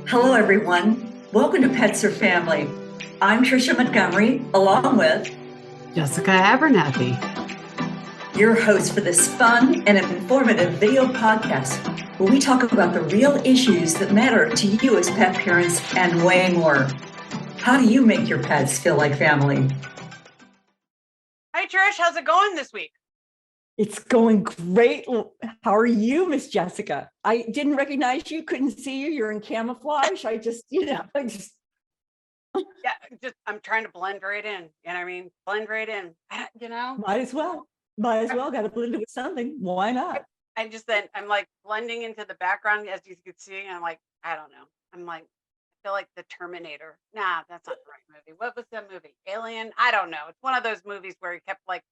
Hello, everyone. Welcome to Pets or Family. I'm Tricia Montgomery, along with Jessica Abernathy, your host for this fun and informative video podcast, where we talk about the real issues that matter to you as pet parents and way more. How do you make your pets feel like family? Hi, Trish. How's it going this week? It's going great. How are you, Miss Jessica? I didn't recognize you, couldn't see you. You're in camouflage. I just. Yeah, I'm trying to blend right in. You know what I mean? Blend right in, Might as well. Got to blend it with something. Why not? I'm like blending into the background, as you can see. And I'm like, I don't know. I feel like the Terminator. Nah, that's not the right movie. What was that movie? Alien? I don't know. It's one of those movies where he kept like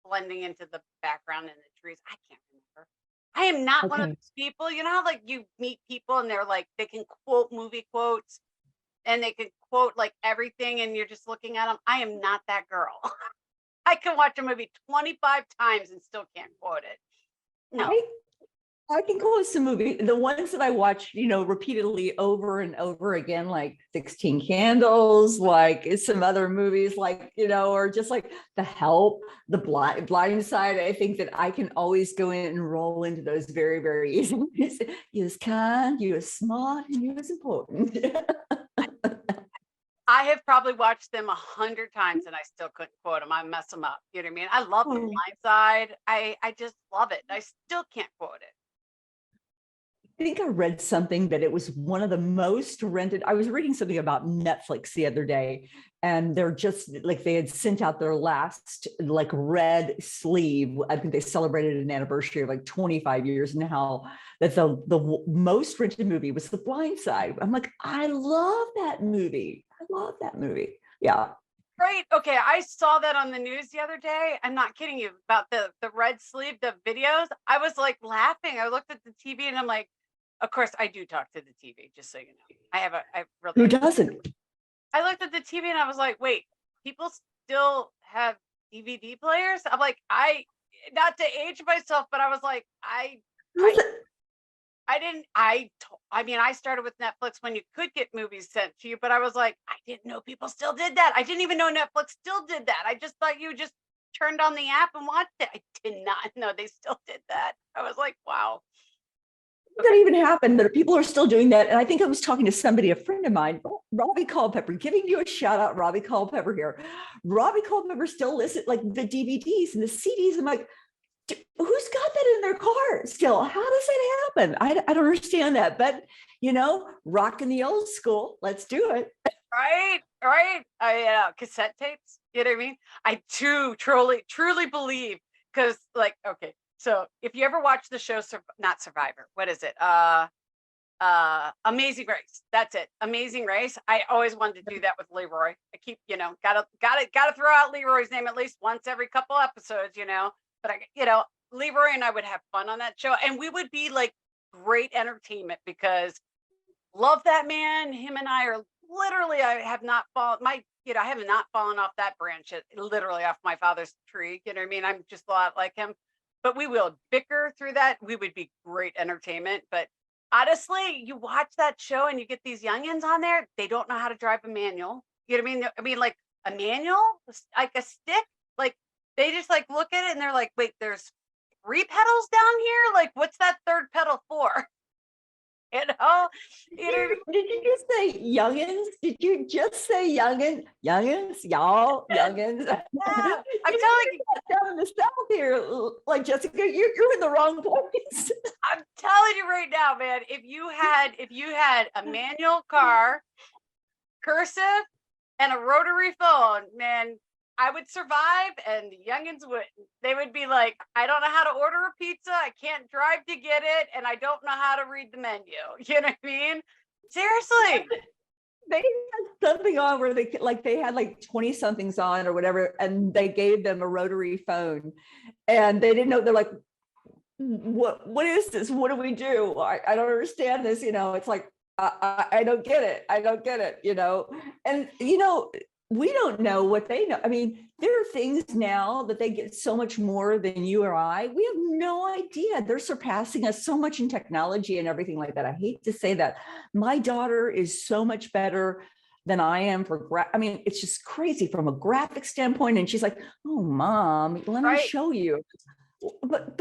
blending into the background in the trees. I can't remember. I am not one of those people. You know how like you meet people and they're like, they can quote movie quotes and they can quote like everything and you're just looking at them. I am not that girl. I can watch a movie 25 times and still can't quote it. No. I can quote some movies. The ones that I watch, repeatedly over and over again, like 16 Candles, like some other movies, like, or just like The Help, The Blind Side. I think that I can always go in and roll into those very, very easy. You was kind, you was smart, and you was important. I have probably watched them 100 times and I still couldn't quote them. I mess them up. You know what I mean? I love The Blind Side. I just love it. I still can't quote it. I think I read something that it was one of the most rented. I was reading something about Netflix the other day, and they're just like they had sent out their last like red sleeve. I think they celebrated an anniversary of like 25 years now. That the most rented movie was The Blind Side. I'm like, I love that movie. Yeah. Right. Okay. I saw that on the news the other day. I'm not kidding you about the red sleeve, the videos. I was like laughing. I looked at the TV and I'm like, of course I do talk to the TV, just so you know. I really. Who doesn't? I looked at the TV and I was like, wait, people still have DVD players? I'm like, not to age myself, but I was like, I started with Netflix when you could get movies sent to you, but I was like, I didn't know people still did that. I didn't even know Netflix still did that. I just thought you just turned on the app and watched it. I did not know they still did that. I was like, wow. That even happened, that people are still doing that. And I think I was talking to somebody, a friend of mine, Robbie Culpepper, giving you a shout out, Robbie Culpepper here. Robbie Culpepper still lists like the DVDs and the CDs. I'm like, who's got that in their car still? How does that happen? I don't understand that, but rocking the old school. Let's do it. Right. Cassette tapes. You know what I mean? I too truly believe, because like, okay. So if you ever watch the show, not Survivor, what is it? Amazing Race. That's it. Amazing Race. I always wanted to do that with Leroy. I keep, gotta throw out Leroy's name at least once every couple episodes, but Leroy and I would have fun on that show and we would be like great entertainment because love that man. Him and I are literally, I have not fallen off that branch, literally off my father's tree. You know what I mean? I'm just a lot like him. But we will bicker through that. We would be great entertainment. But honestly, you watch that show and you get these youngins on there. They don't know how to drive a manual. You know what I mean? I mean, like a manual, like a stick. Like they just like look at it and they're like, wait, there's 3 pedals down here? Like, what's that third pedal for? Did you just say youngins? Did you just say youngins? Youngins, y'all, youngins. Yeah, I'm telling you, down in the south here, like Jessica, you're in the wrong place. I'm telling you right now, man. If you had a manual car, cursive, and a rotary phone, man, I would survive, and the youngins would. They would be like, I don't know how to order a pizza. I can't drive to get it, and I don't know how to read the menu. You know what I mean? Seriously. They had something on where they had like 20 somethings on or whatever, and they gave them a rotary phone, and they didn't know. They're like, what is this? What do we do? I don't understand this. It's like I don't get it. And we don't know what they know. I mean, there are things now that they get so much more than you or I. We have no idea. They're surpassing us so much in technology and everything like that. I hate to say that. My daughter is so much better than I am I mean, it's just crazy from a graphic standpoint. And she's like, "Oh, Mom, let me show you." But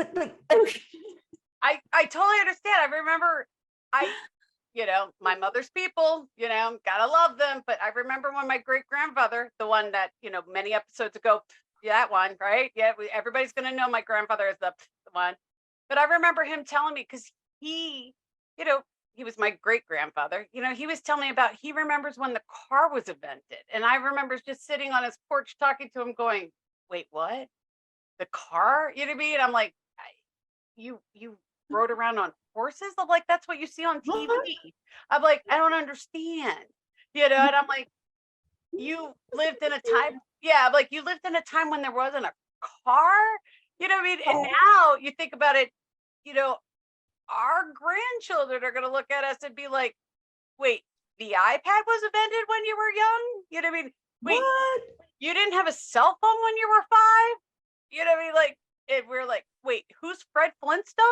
I totally understand. I remember my mother's people, gotta love them. But I remember when my great grandfather, the one that, many episodes ago, that one, right? Yeah, everybody's gonna know my grandfather is the one. But I remember him telling me, because he, he was my great grandfather. He was telling me he remembers when the car was invented. And I remember just sitting on his porch talking to him going, wait, what? The car? You know what I mean? I'm like, you rode around on horses? I'm like, that's what you see on TV. I'm like, I don't understand. And I'm like, you lived in a time, I'm like, you lived in a time when there wasn't a car, you know what I mean? And now you think about it, our grandchildren are going to look at us and be like, wait, the iPad was invented when you were young? You know what I mean? Wait, what? You didn't have a cell phone when you were 5? You know what I mean? Like, and we're like, wait, who's Fred Flintstone?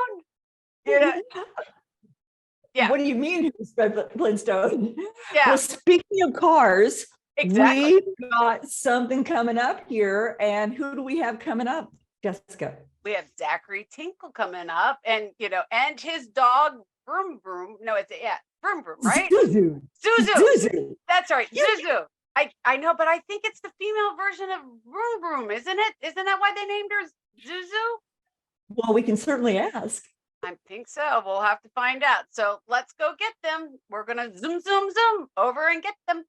Yeah. What do you mean, who's Fred Flintstone? Yeah. Well, speaking of cars, exactly. We've got something coming up here. And who do we have coming up, Jessica? We have Zachary Tinkle coming up, and and his dog Vroom Vroom. No, it's Vroom Vroom, right? Zuzu. Zuzu. That's right, Zuzu. I know, but I think it's the female version of Vroom Vroom, isn't it? Isn't that why they named her Zuzu? Well, we can certainly ask. I think so. We'll have to find out. So let's go get them. We're gonna zoom over and get them.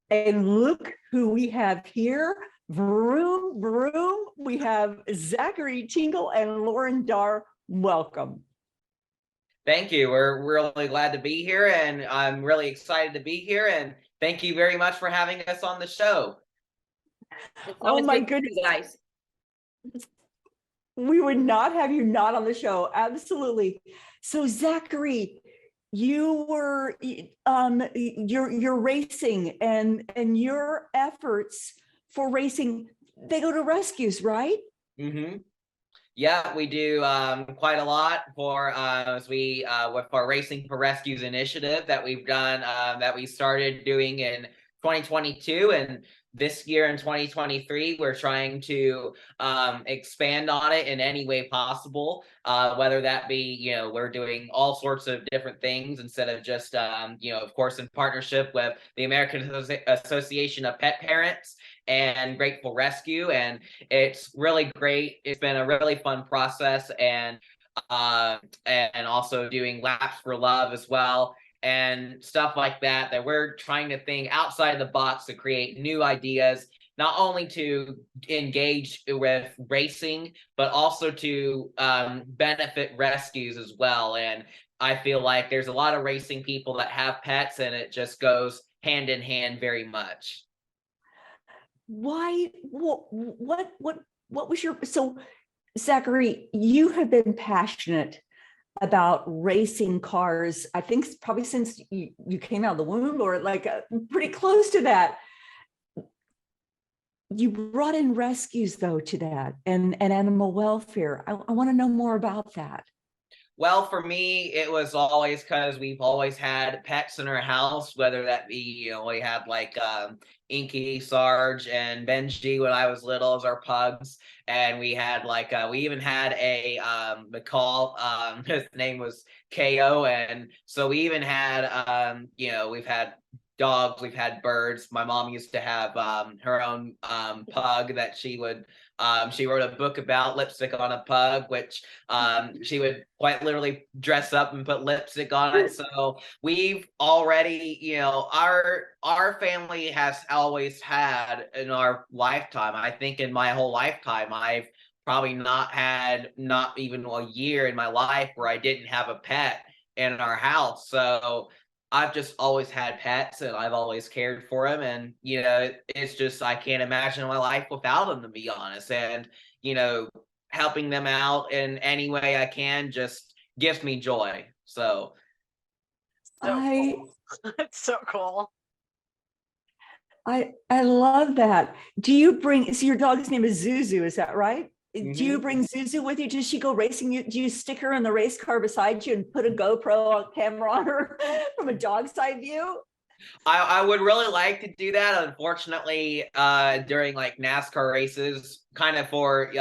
And look who we have here. Vroom, vroom. We have Zachary Tinkle and Lauren Dar. Welcome. Thank you. We're really glad to be here, and I'm really excited to be here. And thank you very much for having us on the show. Oh my goodness, guys. We would not have you not on the show. Absolutely. So Zachary, you were you're racing, and your efforts for racing, they go to rescues, right? Mm-hmm. Yeah, we do quite a lot for with our Racing for Rescues initiative that we've done, that we started doing in 2022, and this year in 2023 we're trying to expand on it in any way possible, whether that be we're doing all sorts of different things instead of just of course in partnership with the American Association of Pet Parents and Grateful Rescue, and it's really great. It's been a really fun process, and also doing Laps for Love as well, and stuff like that we're trying to think outside the box to create new ideas, not only to engage with racing, but also to benefit rescues as well. And I feel like there's a lot of racing people that have pets, and it just goes hand in hand very much. Why? What was your, so Zachary, you have been passionate about racing cars, I think probably since you came out of the womb, or like pretty close to that. You brought in rescues though to that, and animal welfare. I want to know more about that. Well, for me, it was always because we've always had pets in our house, whether that be, we had like Inky, Sarge, and Benji when I was little as our pugs. And we had like, we even had a McCall, his name was KO. And so we even had, we've had dogs, we've had birds. My mom used to have her own pug that she would, she wrote a book about Lipstick on a Pug, which she would quite literally dress up and put lipstick on it. So we've already, our family has always had in our lifetime, I think in my whole lifetime, I've probably not even a year in my life where I didn't have a pet in our house. So I've just always had pets, and I've always cared for them. And, it's just, I can't imagine my life without them, to be honest. And, helping them out in any way I can just gives me joy. So. Cool. It's so cool. I love that. Do you bring, so your dog's name is Zuzu, is that right? Mm-hmm. Do you bring Zuzu with you? Does she go racing? Do you stick her in the race car beside you and put a GoPro camera on her from a dog's eye view? I would really like to do that. Unfortunately, during like NASCAR races, kind of for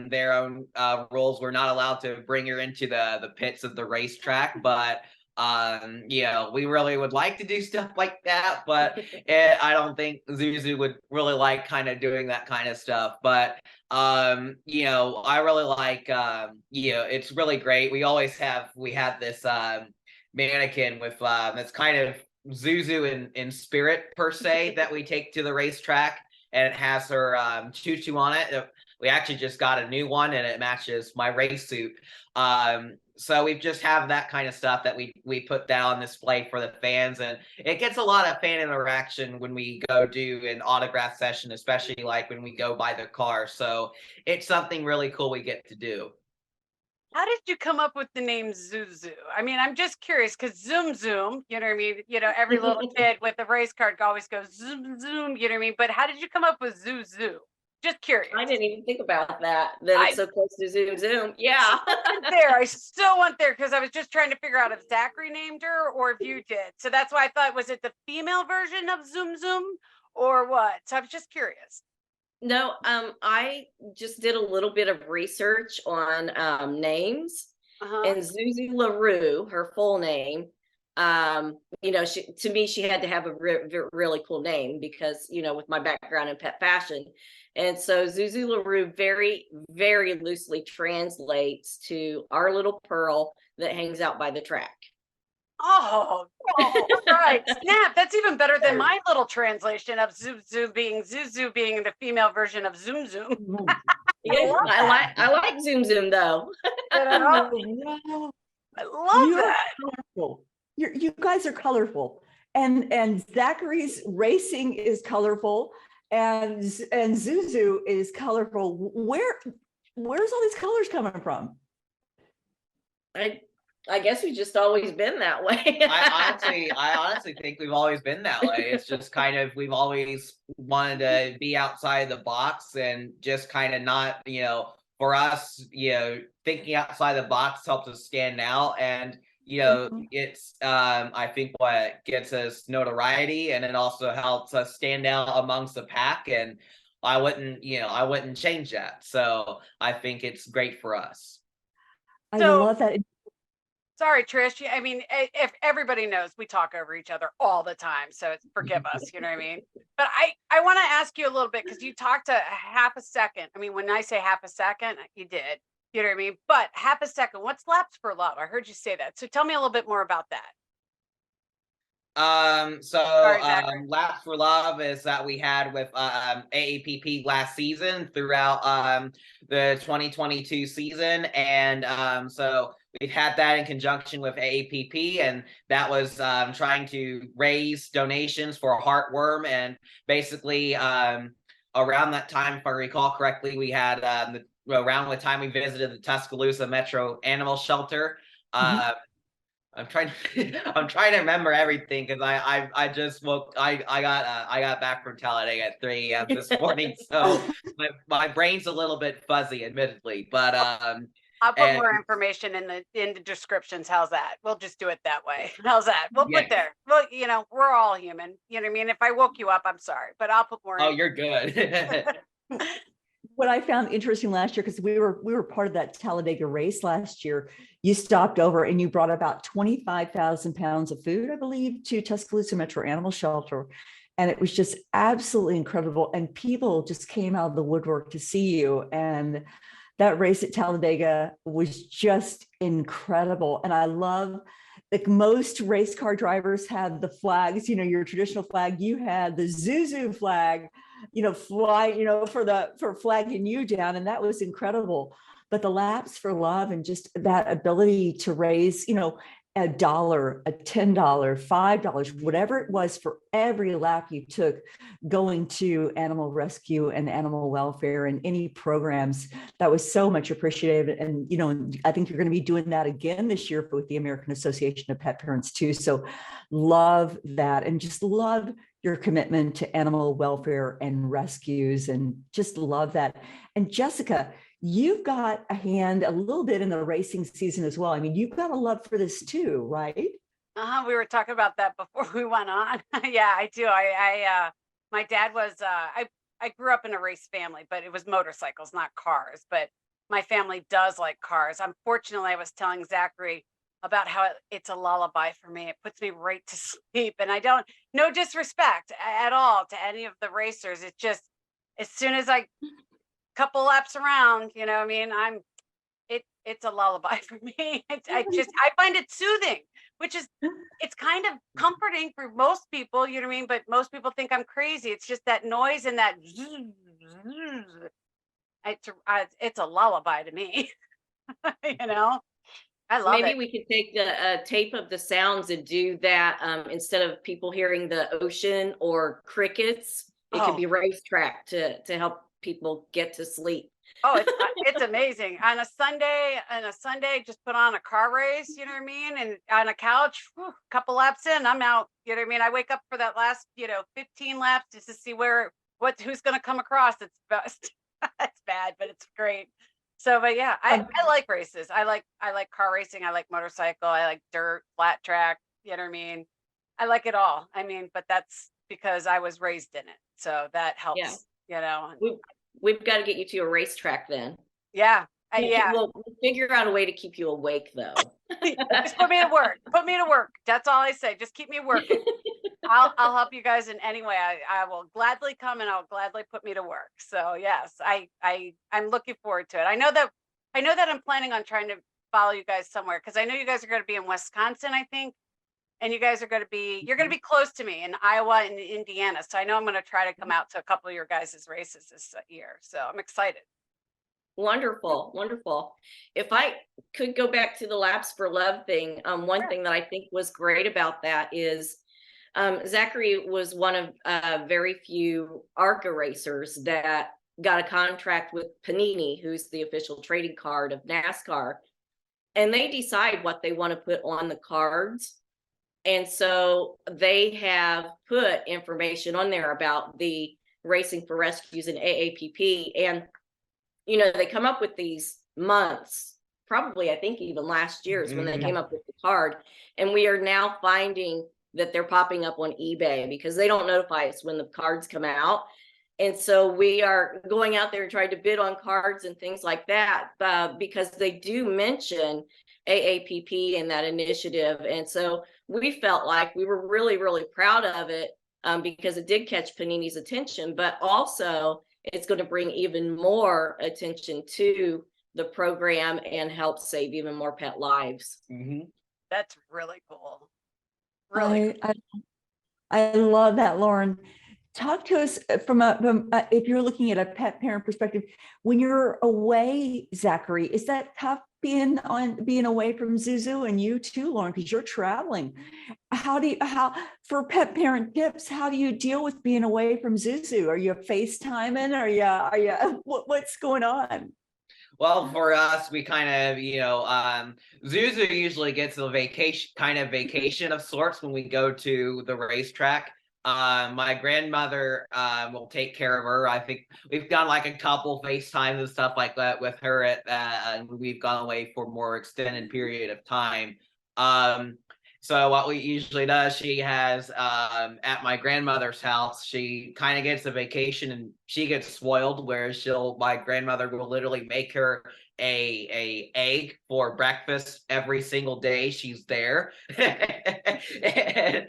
their own rules, we're not allowed to bring her into the pits of the racetrack. But we really would like to do stuff like that. But I don't think Zuzu would really like kind of doing that kind of stuff. But I really like it's really great. We had this mannequin with that's kind of Zuzu in spirit per se that we take to the racetrack, and it has her tutu on it. We actually just got a new one and it matches my race suit. So we just have that kind of stuff that we put down on display for the fans, and it gets a lot of fan interaction when we go do an autograph session, especially like when we go by the car. So it's something really cool we get to do. How did you come up with the name Zuzu? I mean, I'm just curious because Zoom Zoom, you know what I mean? Every little kid with a race card always goes Zoom Zoom, you know what I mean? But how did you come up with Zuzu? Just curious. I didn't even think about that it's so close to Zoom Zoom. Yeah. I still went there because I was just trying to figure out if Zachary named her or if you did. So that's why I thought, was it the female version of Zoom Zoom or what? So I was just curious. No, I just did a little bit of research on names, and Zuzu LaRue, her full name, she had to have a really cool name because, with my background in pet fashion. And so Zuzu LaRue very, very loosely translates to our little pearl that hangs out by the track. Oh, right. Snap. That's even better than my little translation of Zuzu being the female version of Zoom Zoom. Yeah, I like Zoom Zoom though. I love that. Colorful. You guys are colorful, and Zachary's racing is colorful, and Zuzu is colorful. Where's all these colors coming from? I guess we've just always been that way. I honestly think we've always been that way. It's just kind of, we've always wanted to be outside the box and just kind of not, for us, thinking outside the box helps us stand out. And, it's, I think what gets us notoriety, and it also helps us stand out amongst the pack. And I wouldn't change that. So I think it's great for us. I love that. Sorry, Trish. I mean, if everybody knows we talk over each other all the time, so forgive us, you know what I mean? But I want to ask you a little bit, because you talked a half a second. I mean, when I say half a second, you did, you know what I mean? But half a second, what's Laps for Love? I heard you say that. So tell me a little bit more about that. Laps for Love is that we had with AAPP last season throughout the 2022 season, and so we've had that in conjunction with AAPP, and that was trying to raise donations for a heartworm. And basically around that time, if I recall correctly, we had around the time we visited the Tuscaloosa Metro Animal Shelter. I'm trying to remember everything because I just woke. I got back from Talladega at 3 a.m. this morning, so my brain's a little bit fuzzy, admittedly. But I'll put more information in the descriptions. How's that? We'll just do it that way. How's that? We'll put there. Well, we're all human. You know what I mean? If I woke you up, I'm sorry, but I'll put more. Oh, you're good. What I found interesting last year, because we were part of that Talladega race last year, you stopped over and you brought about 25,000 pounds of food, I believe, to Tuscaloosa Metro Animal Shelter. And it was just absolutely incredible. And people just came out of the woodwork to see you. And that race at Talladega was just incredible. And I love, like, most race car drivers have the flags, your traditional flag. You had the Zuzu flag, fly, for flagging you down. And that was incredible. But the Laps for Love and just that ability to raise, $1, a $10, $5, whatever it was for every lap you took, going to animal rescue and animal welfare and any programs, that was so much appreciated. And, I think you're going to be doing that again this year with the American Association of Pet Parents too. So love that, and just love your commitment to animal welfare and rescues, and just love that. And Jessica, you've got a hand a little bit in the racing season as well. I mean, you've got a love for this too, right? We were talking about that before we went on. Yeah, I do. My dad was, I grew up in a race family, but it was motorcycles, not cars. But my family does like cars. Unfortunately, I was telling Zachary about how it's a lullaby for me. It puts me right to sleep. And I don't, no disrespect at all to any of the racers. It's just, as soon as I couple laps around, you know, I mean, it's a lullaby for me. I find it soothing, which is, it's kind of comforting for most people, you know what I mean? But most people think I'm crazy. It's just that noise and that, it's a lullaby to me, you know? I love Maybe it. we could take a tape of the sounds and do that instead of people hearing the ocean or crickets. It could be racetrack to help people get to sleep. Oh, it's amazing. On a Sunday, just put on a car race, you know what I mean? And on a couch, a couple laps in, I'm out. You know what I mean? I wake up for that last, 15 laps just to see who's going to come across. It's best. It's bad, but it's great. So, but yeah, I like races. I like car racing. I like motorcycle. I like dirt, flat track. You know what I mean? I like it all. I mean, but that's because I was raised in it. So that helps, We've got to get you to a racetrack then. Yeah. We'll figure out a way to keep you awake though. Just put me to work. Put me to work. That's all I say. Just keep me working. I'll help you guys in any way. I will gladly come and I'll gladly put me to work. So yes, I'm looking forward to it. I know that I'm planning on trying to follow you guys somewhere, because I know you guys are going to be in Wisconsin, I think. And you guys are going to be, you're going to be close to me in Iowa and Indiana. So I know I'm going to try to come out to a couple of your guys' races this year. So I'm excited. Wonderful. Wonderful. If I could go back to the Laps for Love thing, one thing that I think was great about that is Zachary was one of very few ARCA racers that got a contract with Panini, who's the official trading card of NASCAR. And they decide what they want to put on the cards. And so they have put information on there about the Racing for Rescues and AAPP. And, they come up with these months, probably, I think even last year is when they came up with the card. And we are now finding that they're popping up on eBay because they don't notify us when the cards come out. And so we are going out there and trying to bid on cards and things like that because they do mention AAPP and that initiative. And so we felt like we were really, really proud of it because it did catch Panini's attention, but also it's going to bring even more attention to the program and help save even more pet lives. Mm-hmm. That's really cool. Really cool. I love that, Lauren. Talk to us from if you're looking at a pet parent perspective, when you're away, Zachary, is that tough being away from Zuzu, and you too, Lauren, because you're traveling? How for pet parent tips, how do you deal with being away from Zuzu? Are you FaceTiming? Are you what's going on? Well, for us, we kind of, Zuzu usually gets a vacation of sorts when we go to the racetrack. My grandmother will take care of her. I think we've done like a couple FaceTimes and stuff like that with her and we've gone away for more extended period of time. So what we usually does, she has at my grandmother's house, she kind of gets a vacation and she gets spoiled where my grandmother will literally make her a egg for breakfast every single day she's there. and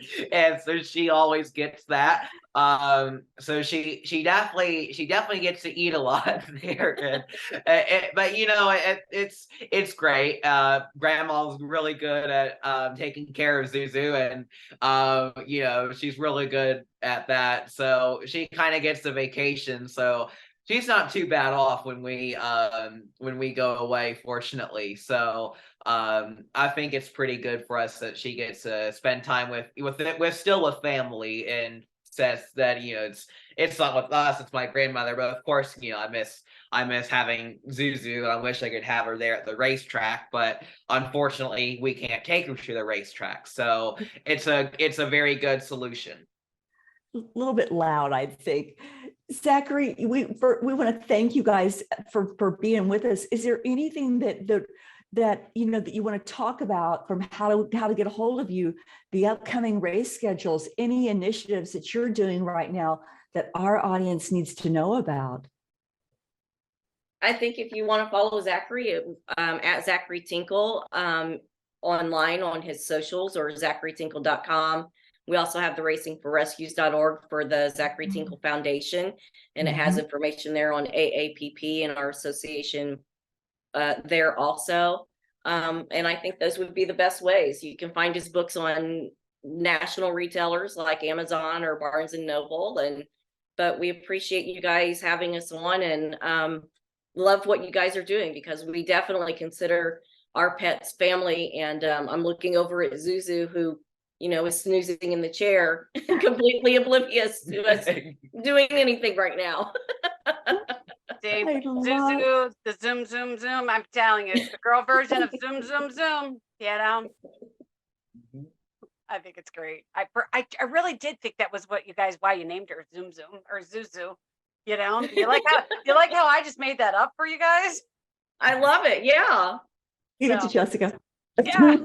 so she always gets that. So she definitely gets to eat a lot there. But it's great. Grandma's really good at taking care of Zuzu, and she's really good at that. So she kind of gets the vacation. So she's not too bad off when we go away, fortunately. So I think it's pretty good for us that she gets to spend time with family, and says that it's not with us, it's my grandmother. But of course, I miss having Zuzu. I wish I could have her there at the racetrack, but unfortunately we can't take her to the racetrack. So it's a very good solution. little bit loud, I think. Zachary, we want to thank you guys for being with us. Is there anything that you know that you want to talk about, from how to get a hold of you, the upcoming race schedules, any initiatives that you're doing right now that our audience needs to know about? I think if you want to follow Zachary, at Zachary Tinkle, online on his socials, or zacharytinkle.com. We also have the racingforrescues.org for the Zachary Tinkle Foundation, and it has information there on AAPP and our association there also. And I think those would be the best ways. You can find his books on national retailers like Amazon or Barnes and Noble. But we appreciate you guys having us on, and love what you guys are doing, because we definitely consider our pets family. And I'm looking over at Zuzu, who, you know, is snoozing in the chair, completely oblivious to us doing anything right now. See, Zuzu, the zoom, zoom, zoom. I'm telling you, it's the girl version of zoom, zoom, zoom. You know, I think it's great. I really did think that was what you guys, why you named her Zoom Zoom or Zuzu. You know, you like how I just made that up for you guys? I love it. Yeah. Give it to Jessica. Yeah.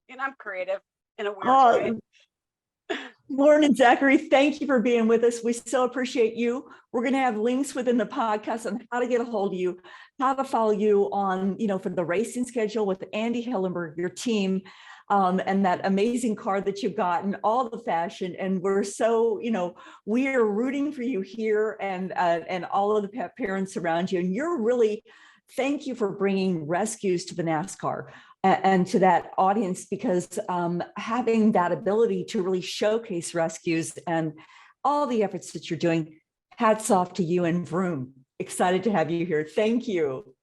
And I'm creative in a weird way. Lauren and Zachary, thank you for being with us. We so appreciate you. We're going to have links within the podcast on how to get a hold of you, how to follow you on, you know, for the racing schedule with Andy Hillenberg, your team, and that amazing car that you've got, and all the fashion. And we're so, you know, we are rooting for you here, and all of the pet parents around you. And you're really, thank you for bringing rescues to the NASCAR and to that audience, because having that ability to really showcase rescues and all the efforts that you're doing, hats off to you and Vroom. Excited to have you here. Thank you.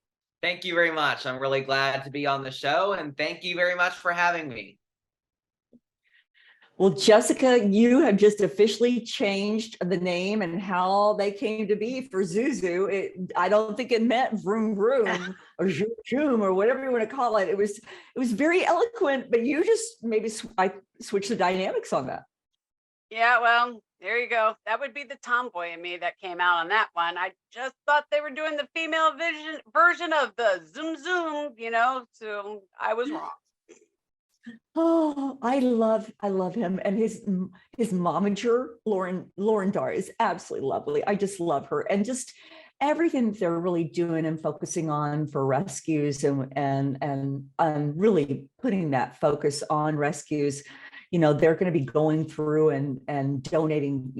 Thank you very much. I'm really glad to be on the show, and thank you very much for having me. Well, Jessica, you have just officially changed the name and how they came to be for Zuzu. I don't think it meant vroom vroom or zoom zoom or whatever you want to call it. It was very eloquent, but you just maybe switched the dynamics on that. Yeah, well, there you go. That would be the tomboy in me that came out on that one. I just thought they were doing the female version of the zoom zoom, you know, so I was wrong. Oh, I love him, and his momager, Lauren Dar, is absolutely lovely. I just love her, and just everything they're really doing and focusing on for rescues, and really putting that focus on rescues. You know, they're going to be going through and donating,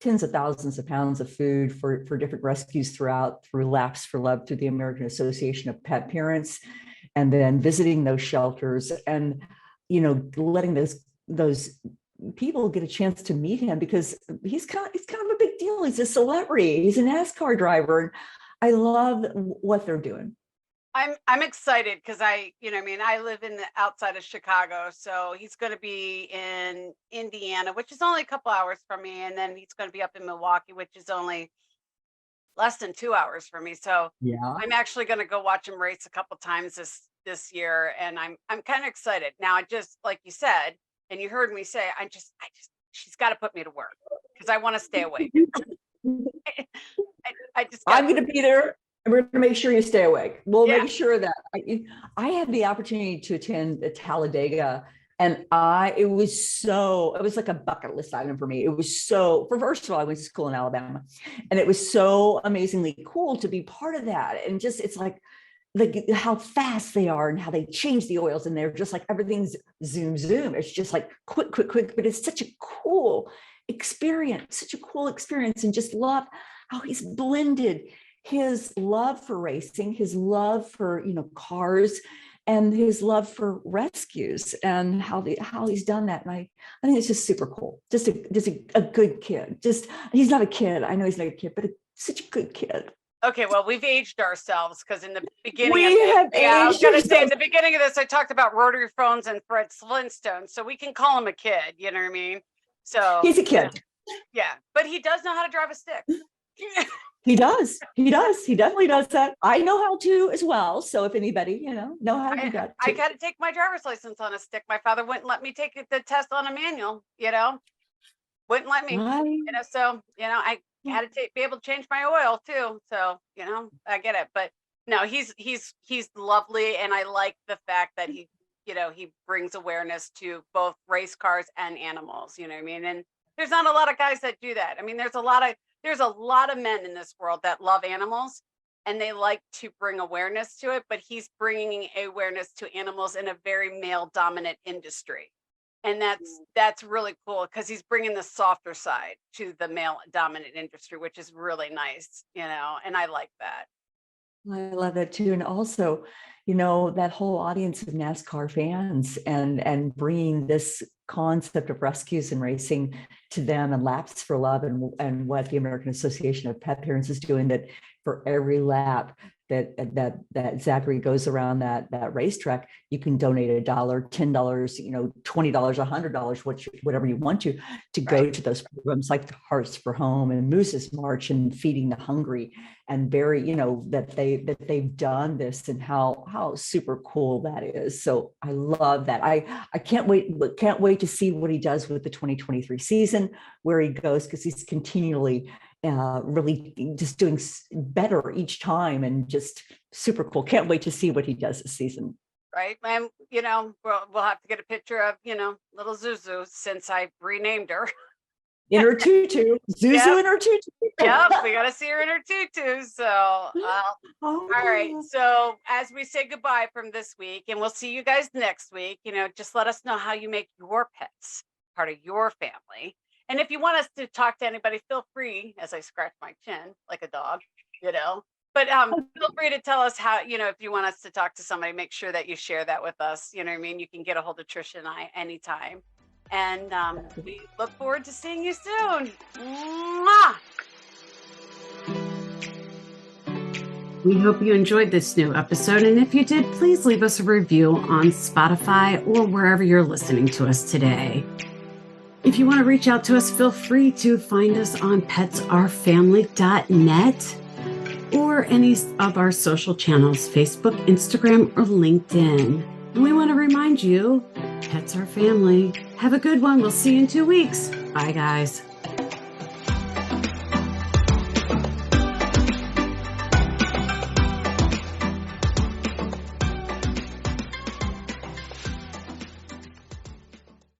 tens of thousands of pounds of food for different rescues through Laps for Love, through the American Association of Pet Parents, and then visiting those shelters, and, you know, letting those people get a chance to meet him, because he's kind of a big deal. He's a celebrity. He's a NASCAR driver. And I love what they're doing. I'm excited because I live in the outside of Chicago, so he's going to be in Indiana, which is only a couple hours from me, and then he's going to be up in Milwaukee, which is only less than 2 hours for me. So yeah, I'm actually going to go watch him race a couple times this year, and I'm kind of excited. Now, I just, like you said, and you heard me say, she's got to put me to work because I want to stay awake. I'm going to be there, and we're going to make sure you stay awake. We'll make sure that I had the opportunity to attend the Talladega, and it was like a bucket list item for me. It was first of all, I went to school in Alabama, and it was so amazingly cool to be part of that. And just, it's like how fast they are and how they change the oils, and they're just like, everything's zoom, zoom. It's just like quick, but it's such a cool experience, and just love how he's blended his love for racing, his love for, cars, and his love for rescues, and how he's done that. And I think it's just super cool. Just a good kid. He's not a kid. I know he's not a kid, but such a good kid. Okay, well, we've aged ourselves, because in the beginning, I was going to say, in the beginning of this, I talked about rotary phones and Fred Flintstone, so we can call him a kid. You know what I mean? So he's a kid. Yeah, but he does know how to drive a stick. He does. He definitely does that. I know how to as well. So if anybody, know how to do that. I got to take my driver's license on a stick. My father wouldn't let me take the test on a manual, wouldn't let me. So I had to be able to change my oil too. So I get it, but no, he's lovely, and I like the fact that he brings awareness to both race cars and animals. You know what I mean? And there's not a lot of guys that do that. I mean, there's a lot of men in this world that love animals, and they like to bring awareness to it, but he's bringing awareness to animals in a very male dominant industry. And that's really cool, because he's bringing the softer side to the male dominant industry, which is really nice, and I like that. I love that too. And also, that whole audience of NASCAR fans and bringing this concept of rescues and racing to them, and Laps for Love, and what the American Association of Pet Parents is doing, that for every lap that Zachary goes around that racetrack, you can donate $1, $10, $20, $100, whatever you want to go to those programs like the Hearts for Home and Moose's March and Feeding the Hungry, and that they've done this, and how super cool that is. So I love that. I can't wait to see what he does with the 2023 season, where he goes, because he's continually really just doing better each time, and just super cool. Can't wait to see what he does this season. Right. And, we'll have to get a picture of, little Zuzu, since I renamed her. In her tutu. Zuzu in her tutu. Yep. We got to see her in her tutu. So, all right. So as we say goodbye from this week, and we'll see you guys next week, just let us know how you make your pets part of your family. And if you want us to talk to anybody, feel free, as I scratch my chin like a dog, but feel free to tell us how, if you want us to talk to somebody, make sure that you share that with us. You know what I mean? You can get a hold of Trisha and I anytime. And we look forward to seeing you soon. Mwah! We hope you enjoyed this new episode. And if you did, please leave us a review on Spotify or wherever you're listening to us today. If you want to reach out to us, feel free to find us on petsourfamily.net or any of our social channels, Facebook, Instagram, or LinkedIn. And we want to remind you, pets are family. Have a good one. We'll see you in 2 weeks. Bye, guys.